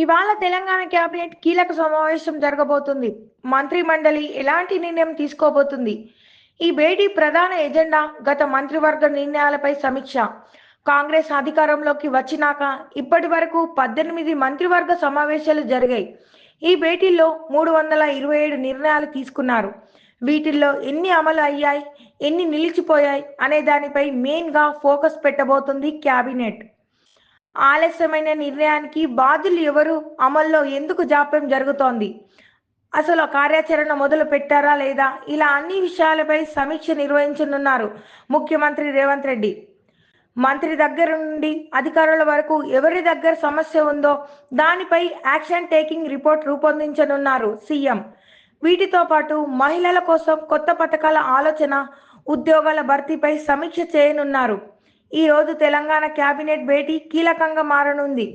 ఇవాళ తెలంగాణ కేబినెట్ కీలక సమావేశం జరగబోతుంది. మంత్రి మండలి ఎలాంటి నిర్ణయం తీసుకోబోతుంది? ఈ భేటీ ప్రధాన ఎజెండా గత మంత్రివర్గ నిర్ణయాలపై సమీక్ష. కాంగ్రెస్ అధికారంలోకి వచ్చినాక ఇప్పటి వరకు 18 మంత్రివర్గ సమావేశాలు జరిగాయి. ఈ భేటీల్లో 327 నిర్ణయాలు తీసుకున్నారు. వీటిల్లో ఎన్ని అమలు అయ్యాయి, ఎన్ని నిలిచిపోయాయి అనే దానిపై మెయిన్గా ఫోకస్ పెట్టబోతుంది కేబినెట్. ఆలస్యమైన నిర్ణయానికి బాధ్యులు ఎవరు? అమల్లో ఎందుకు జాప్యం జరుగుతోంది? అసలు కార్యాచరణ మొదలు పెట్టారా లేదా? ఇలా అన్ని విషయాలపై సమీక్ష నిర్వహించనున్నారు ముఖ్యమంత్రి రేవంత్ రెడ్డి. మంత్రి దగ్గర నుండి అధికారుల వరకు ఎవరి దగ్గర సమస్య ఉందో దానిపై యాక్షన్ టేకింగ్ రిపోర్ట్ రూపొందించనున్నారు సీఎం. వీటితో పాటు మహిళల కోసం కొత్త పథకాల ఆలోచన, ఉద్యోగాల భర్తీపై సమీక్ష చేయనున్నారు. ఈ రోజు తెలంగాణ కేబినెట్ భేటీ కీలకంగా మారనుంది.